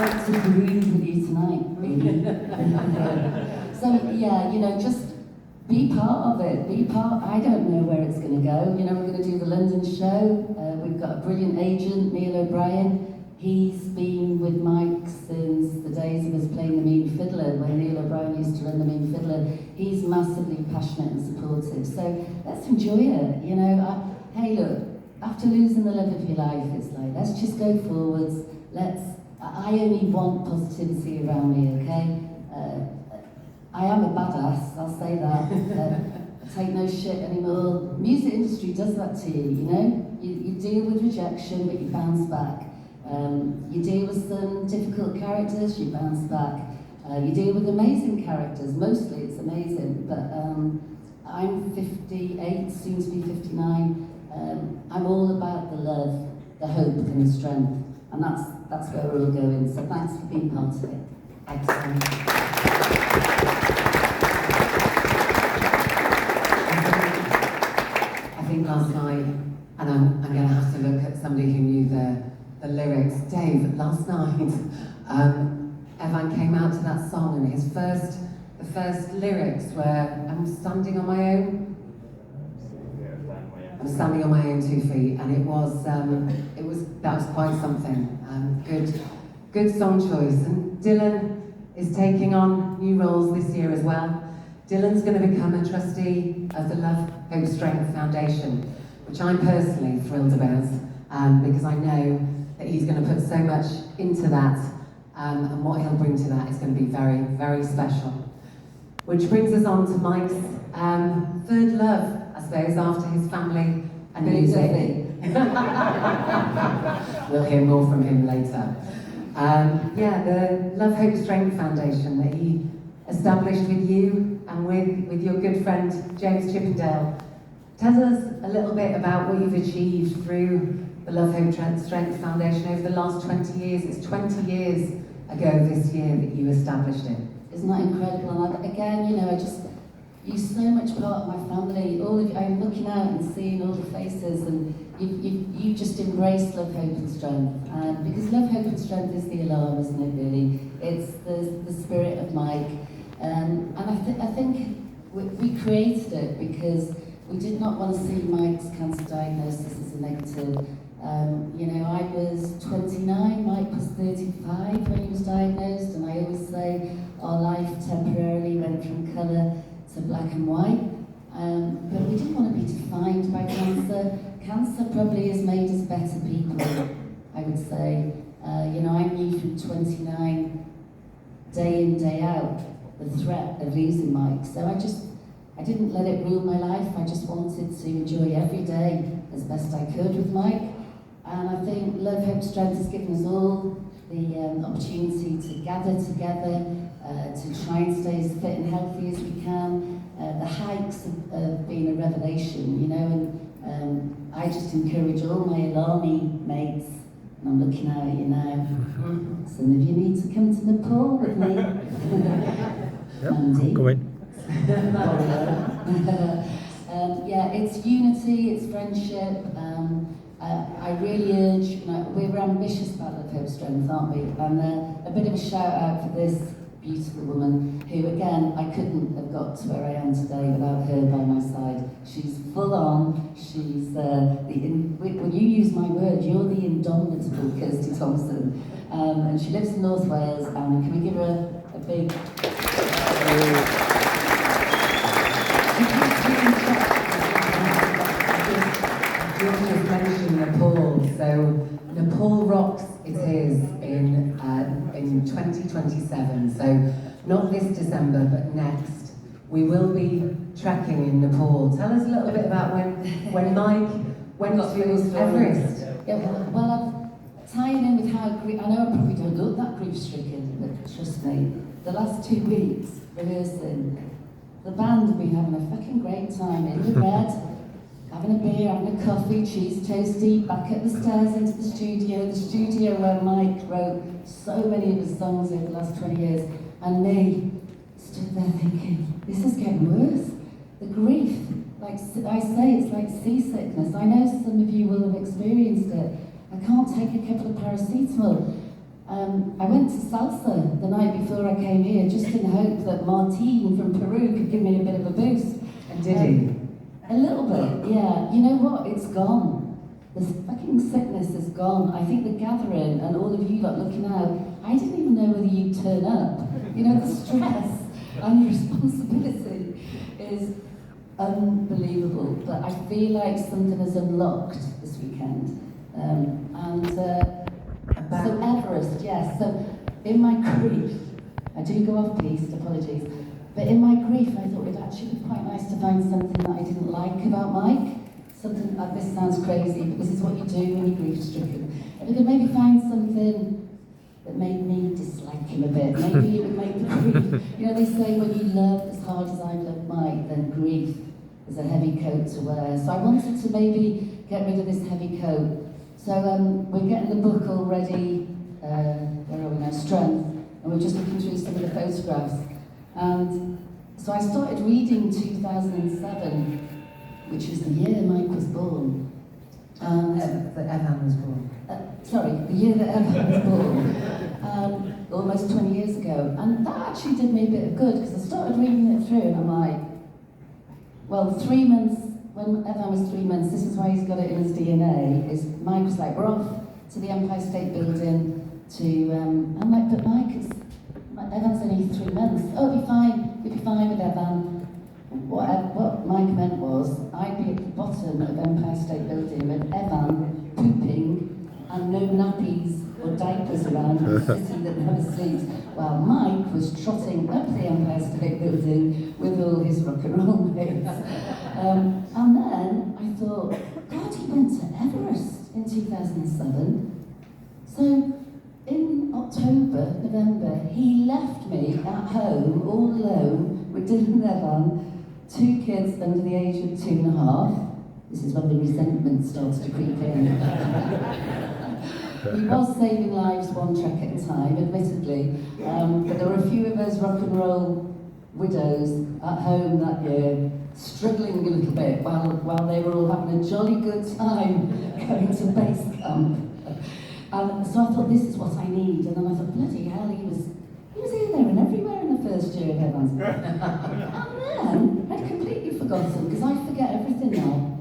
like to groove with you tonight, baby. So yeah, you know, just be part of it. Be part. I don't know where it's going to go. You know, we're going to do the London show. We've got a brilliant agent, Neil O'Brien. He's been with Mike since the days of us playing the Mean Fiddler, when Neil O'Brien used to run the Mean Fiddler. He's massively passionate and supportive. So let's enjoy it. You know, hey, look. After losing the love of your life, it's like, let's just go forwards. I only want positivity around me, okay? I am a badass, I'll say that. I take no shit anymore. Music industry does that to you, you know? You deal with rejection, but you bounce back. You deal with some difficult characters, you bounce back. You deal with amazing characters, mostly it's amazing, but I'm 58, soon to be 59. I'm all about the love, the hope and the strength, and that's where we're all going, so thanks for being part of it. Excellent. I think last night, and I'm going to have to look at somebody who knew the lyrics. Dave, last night, Evan came out to that song, and the first lyrics were, I'm standing on my own. I'm standing on my own 2 feet, and that was quite something. Good song choice. And Dylan is taking on new roles this year as well. Dylan's going to become a trustee of the Love, Hope, Strength Foundation, which I'm personally thrilled about, because I know that he's going to put so much into that, and what he'll bring to that is going to be very, very special. Which brings us on to Mike's third love, I suppose, after his family and music. We'll hear more from him later. The Love, Hope, Strength Foundation that he established with you and with your good friend James Chippendale. Tell us a little bit about what you've achieved through the Love, Hope, Strength Foundation over the last 20 years. It's 20 years ago this year that you established it. Isn't that incredible? And again, you know, you're so much part of my family. All of you, I'm looking out and seeing all the faces, and you just embrace Love, Hope and Strength. Because Love, Hope and Strength is the alarm, isn't it, really? It's the spirit of Mike. And I think we created it because we did not want to see Mike's cancer diagnosis as a negative. You know, I was 29, Mike was 35 when he was diagnosed, and I always say our life temporarily went from colour to black and white. But we didn't want to be defined by cancer. Cancer probably has made us better people, I would say. You know, I knew from 29, day in, day out, the threat of losing Mike. So I didn't let it rule my life. I just wanted to enjoy every day as best I could with Mike. And I think Love, Hope, Strength has given us all the opportunity to gather together, to try and stay as fit and healthy as we can. The hikes have been a revelation, you know, and I just encourage all my alarmy mates, and I'm looking out at you now, some of you need to come to Nepal with me. Mandy. Go in. Yeah, it's unity, it's friendship. I really urge, you know, we're ambitious about Love, Hope, Strength, aren't we? And a bit of a shout out for this beautiful woman who, again, I couldn't have got to where I am today without her by my side. She's full on, she's when you use my word, you're the indomitable Kirsty Thompson. And she lives in North Wales, and can we give her a big... George mentioned Nepal, so Nepal rocks it is in 2027. So not this December, but next. We will be trekking in Nepal. Tell us a little bit about when Mike went to Everest. Yeah, well, tying in with how I know I probably don't look that grief-stricken, but trust me, the last 2 weeks rehearsing, the band have been having a fucking great time in the bed. Having a beer, having a coffee, cheese toasty, back up the stairs into the studio where Mike wrote so many of his songs over the last 20 years, and me stood there thinking, this is getting worse. The grief, like I say, it's like seasickness. I know some of you will have experienced it. I can't take a couple of paracetamol. I went to salsa the night before I came here, just in hope that Martin from Peru could give me a bit of a boost. And did he? A little bit, yeah. You know what? It's gone. The fucking sickness is gone. I think the gathering and all of you lot looking out, I didn't even know whether you'd turn up. You know, the stress and the responsibility is unbelievable. But I feel like something has unlocked this weekend. So Everest, yes. So in my grief, I do go off piste, apologies. But in my grief, I thought it'd actually be quite nice to find something that I didn't like about Mike. Something, this sounds crazy, but this is what you do when you're grief-stricken. If I could maybe find something that made me dislike him a bit, maybe it would make the grief. You know, they say when you love as hard as I love Mike, then grief is a heavy coat to wear. So I wanted to maybe get rid of this heavy coat. So we're getting the book all ready, where are we now, Strength, and we're just looking through some of the photographs. And so I started reading 2007, which was the year Mike was born. And that Evan was born. Sorry, the year that Evan was born, almost 20 years ago. And that actually did me a bit of good, because I started reading it through and I'm like, well, 3 months, when Evan was 3 months, this is why he's got it in his DNA, is Mike was like, we're off to the Empire State Building to, I'm like, but Mike, Evan's only 3 months. Oh, you'll be fine with Evan. What Mike meant was, I'd be at the bottom of Empire State Building with Evan pooping and no nappies or diapers around in a city that never sleeps, while Mike was trotting up the Empire State Building with all his rock and roll mates. And then I thought, God, he went to Everest in 2007. So in October, November, he left me at home all alone with Dylan and Evan, 2 kids under the age of 2.5. This is when the resentment starts to creep in. He was saving lives one trek at a time, admittedly, but there were a few of us rock and roll widows at home that year, struggling a little bit while they were all having a jolly good time going to base camp. So I thought, this is what I need, and then I thought, bloody hell, he was here, there and everywhere in the first year of Evan's. And then I'd completely forgotten, because I forget everything now.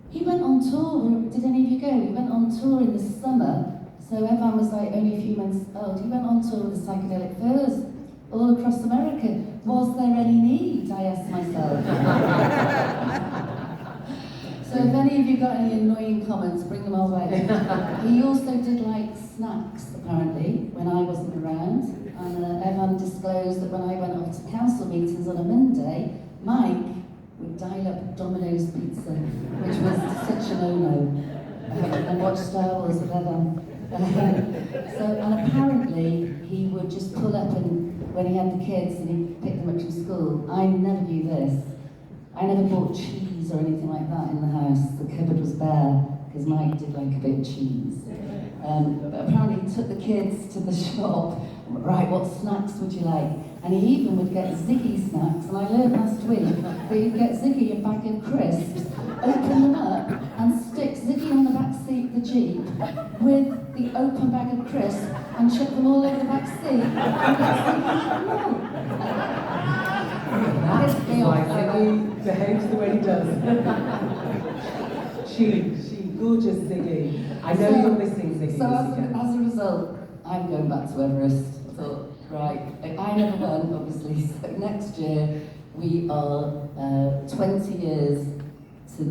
He went on tour, did any of you go? He went on tour in the summer, so Evan was like only a few months old. He went on tour with the Psychedelic Furs all across America. Was there any need, I asked myself. So if any of you got any annoying comments, bring them our way. He also did like snacks, apparently, when I wasn't around. And Evan disclosed that when I went off to council meetings on a Monday, Mike would dial up Domino's pizza, which was such a no-no, and watch Star Wars with Evan. And apparently he would just pull up and when he had the kids and he'd pick them up from school. I never knew this. I never bought cheese or anything like that in the house. The cupboard was bare, because Mike did like a bit of cheese. But apparently he took the kids to the shop. Right, what snacks would you like? And he even would get Ziggy snacks, and I learned last week that he'd get Ziggy a bag of crisps, open them up, and stick Ziggy on the back seat of the Jeep with the open bag of crisps and chuck them all over the back seat. That's why Ziggy behaves the way he does. She, gorgeous Ziggy. I know you're missing Ziggy. So as a result, I'm going back to Everest. I thought, right, I never went, obviously, so next year we are 20 years to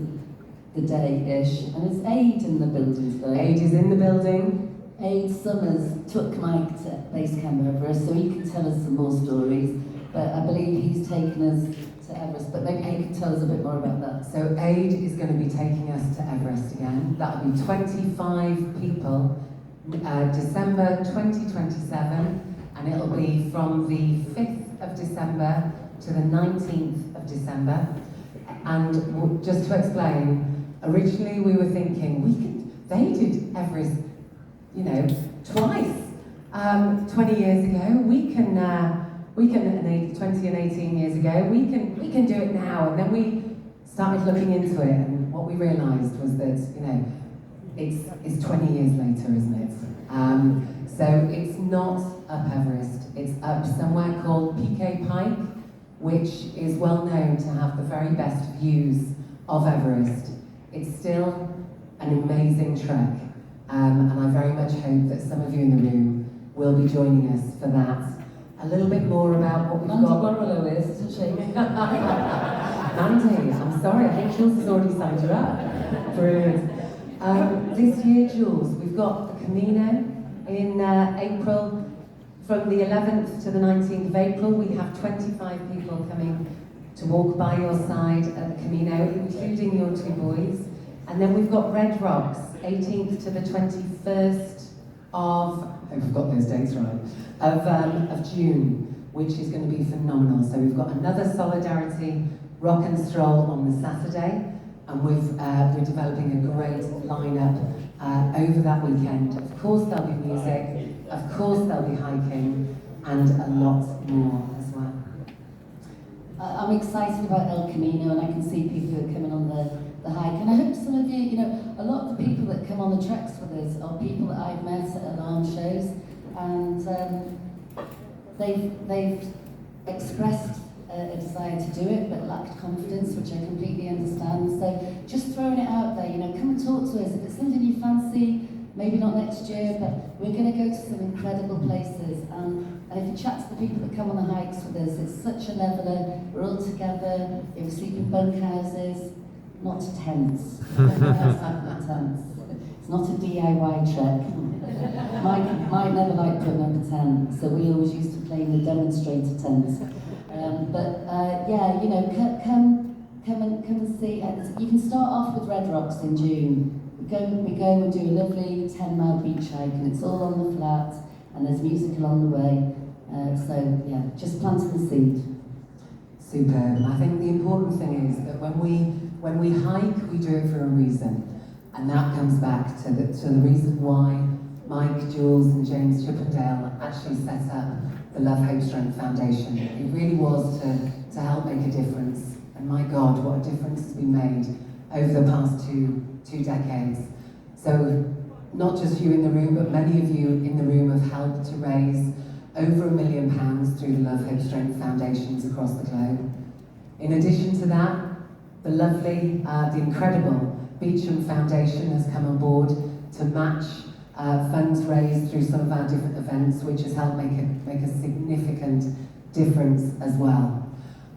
the day-ish, and it's Aid in the building today. Aid is in the building. Aid Summers took Mike to Base Camp Everest, so he can tell us some more stories, but I believe he's taken us to Everest, but maybe he can tell us a bit more about that. So Aid is going to be taking us to Everest again. That'll be 25 people, December 2027. And it'll be from the 5th of December to the 19th of December. And just to explain, originally we were thinking, they did Everest, twice, 20 years ago. We can 20 and 18 years ago, we can do it now. And then we started looking into it, and what we realised was that, it's 20 years later, isn't it? So it's not up Everest, it's up somewhere called Piquet Pike, which is well known to have the very best views of Everest. It's still an amazing trek, and I very much hope that some of you in the room will be joining us for that. A little bit more about what we've got. Mandy is, isn't she? Mandy, I'm sorry, I think Jules has already signed you up. Brilliant. This year, Jules, we've got the Camino in April. From the 11th to the 19th of April, we have 25 people coming to walk by your side at the Camino, including your two boys. And then we've got Red Rocks, 18th to the 21st of, I hope I've got those dates right, of June, which is going to be phenomenal. So we've got another Solidarity Rock and Stroll on the Saturday, and we're developing a great lineup over that weekend. Of course there'll be music, of course there'll be hiking, and a lot more as well. I'm excited about El Camino, and I can see people who are coming on the hike. And I hope some of you, a lot of the people that come on the treks with us are people that I've met at alarm shows, and they've expressed a desire to do it, but lacked confidence, which I completely understand. So just throwing it out there, come and talk to us. If it's something you fancy, maybe not next year, but we're going to go to some incredible places. And if you chat to the people that come on the hikes with us, it's such a leveler. We're all together. We sleep in bunkhouses, not tents. It's not a DIY trek. Mike never liked putting up a tent, so we always used to play in the demonstrator tents. Come and see. You can start off with Red Rocks in June. We go and do a lovely 10-mile beach hike, and it's all on the flat, and there's music along the way. Just planting the seed. Superb. I think the important thing is that when we hike, we do it for a reason, and that comes back to the reason why Mike, Jules, and James Chippendale actually set up the Love, Hope, Strength Foundation. It really was to help make a difference, and my God, what a difference has been made over the past two decades. So not just you in the room, but many of you in the room have helped to raise over £1 million through the Love, Hope, Strength Foundations across the globe. In addition to that, the lovely, the incredible Beecham Foundation has come on board to match funds raised through some of our different events, which has helped make a significant difference as well.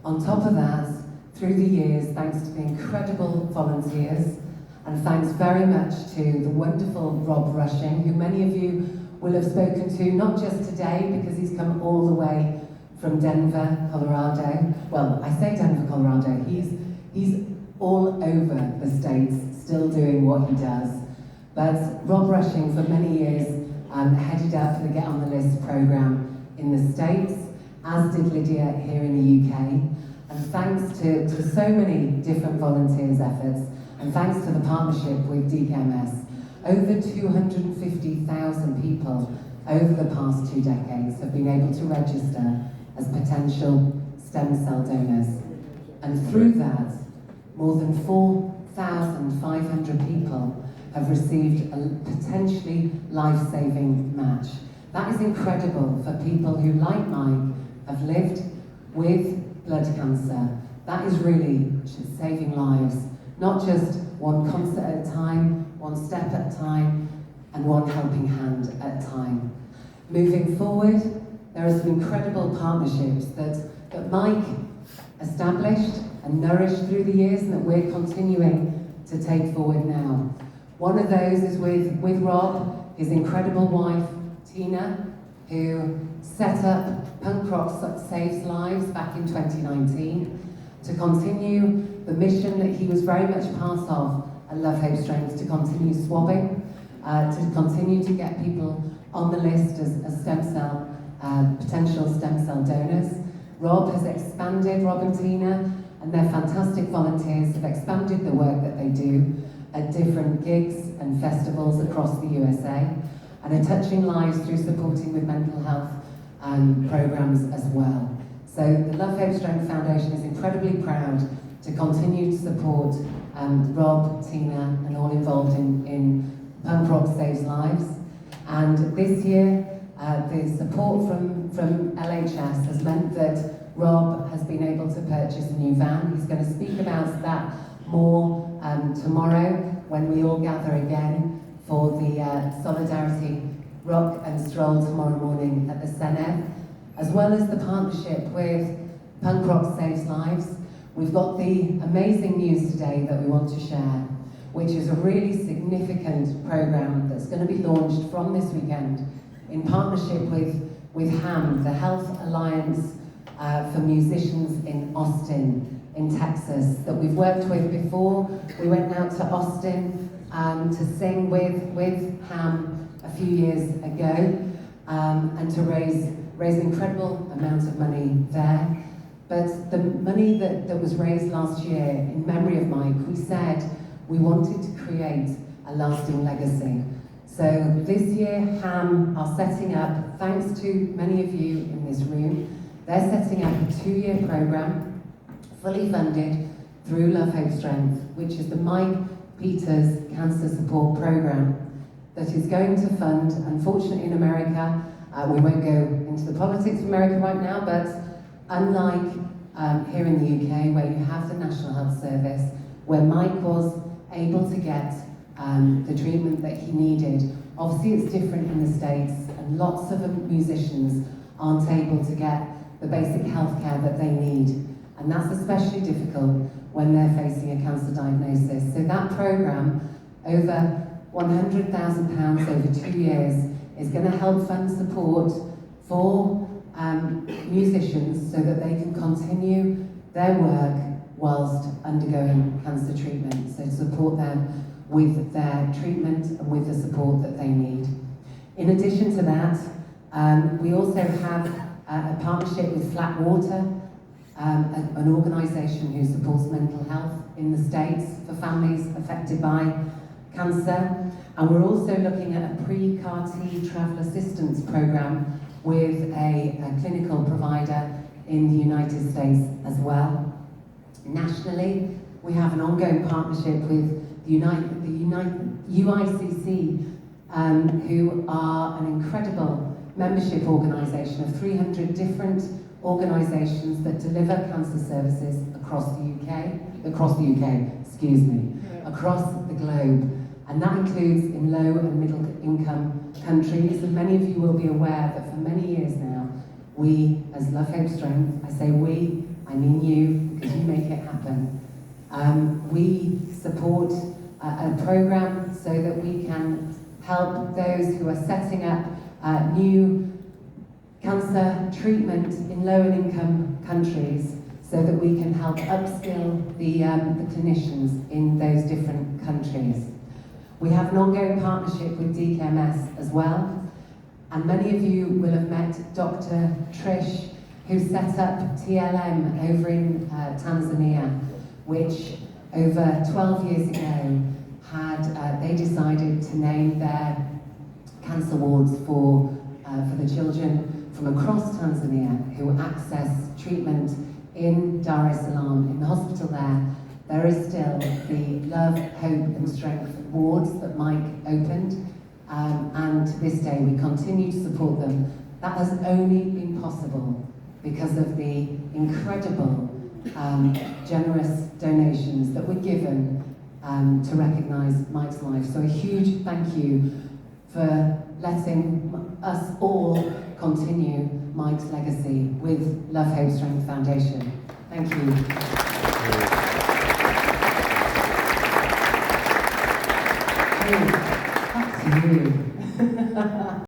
On top of that, through the years, thanks to the incredible volunteers, and thanks very much to the wonderful Rob Rushing, who many of you will have spoken to, not just today, because he's come all the way from Denver, Colorado. Well, I say Denver, Colorado. He's all over the States, still doing what he does. But Rob Rushing, for many years, headed up the Get on the List program in the States, as did Lydia here in the UK. And thanks to so many different volunteers' efforts, and thanks to the partnership with DKMS, over 250,000 people over the past 2 decades have been able to register as potential stem cell donors. And through that, more than 4,500 people have received a potentially life-saving match. That is incredible for people who, like Mike, have lived with blood cancer. That is really saving lives, not just one concert at a time, one step at a time, and one helping hand at a time. Moving forward, there are some incredible partnerships that Mike established and nourished through the years, and that we're continuing to take forward now. One of those is with Rob, his incredible wife, Tina, who set up Punk Rock Saves Lives back in 2019 to continue the mission that he was very much part of at Love, Hope, Strength, to continue swabbing, to continue to get people on the list as stem cell, potential stem cell donors. Rob has expanded, Rob and Tina, and their fantastic volunteers have expanded the work that they do at different gigs and festivals across the USA, and are touching lives through supporting with mental health programs as well. So the Love, Hope, Strength Foundation is incredibly proud to continue to support Rob, Tina, and all involved in Punk Rock Saves Lives. And this year, the support from LHS has meant that Rob has been able to purchase a new van. He's going to speak about that more tomorrow when we all gather again for the Solidarity Rock and Stroll tomorrow morning at the Senedd, as well as the partnership with Punk Rock Saves Lives. We've got the amazing news today that we want to share, which is a really significant programme that's going to be launched from this weekend in partnership with HAM, the Health Alliance for Musicians in Austin, in Texas, that we've worked with before. We went out to Austin to sing with HAM a few years ago and to raise an incredible amount of money there. But the money that was raised last year in memory of Mike, we said we wanted to create a lasting legacy. So this year, HAM are setting up, thanks to many of you in this room, they're setting up a 2-year programme, fully funded through Love, Hope, Strength, which is the Mike Peters Cancer Support Programme that is going to fund, unfortunately in America, we won't go into the politics of America right now, but unlike here in the UK, where you have the National Health Service, where Mike was able to get the treatment that he needed. Obviously it's different in the States, and lots of musicians aren't able to get the basic health care that they need. And that's especially difficult when they're facing a cancer diagnosis. So that programme, over £100,000 over 2 years, is going to help fund support for musicians so that they can continue their work whilst undergoing cancer treatment. So to support them with their treatment and with the support that they need. In addition to that, we also have a partnership with Flat Water, an organisation who supports mental health in the States for families affected by cancer. And we're also looking at a pre-CAR T travel assistance programme with a clinical provider in the United States as well. Nationally, we have an ongoing partnership with the UICC, who are an incredible membership organisation of 300 different organisations that deliver cancer services across the globe. And that includes in low and middle income countries. And many of you will be aware that for many years now, we, as Love, Hope, Strength, I say we, I mean you, because you make it happen. We support a programme so that we can help those who are setting up new cancer treatment in low and income countries, so that we can help upskill the clinicians in those different countries. We have an ongoing partnership with DKMS as well, and many of you will have met Dr. Trish, who set up TLM over in Tanzania, which over 12 years ago they decided to name their cancer wards for the children from across Tanzania who access treatment in Dar es Salaam, in the hospital there. There is still the Love, Hope and Strength wards that Mike opened, and to this day we continue to support them. That has only been possible because of the incredible generous donations that were given to recognise Mike's life. So a huge thank you for letting us all continue Mike's legacy with Love, Hope, Strength Foundation. Thank you. Back to you.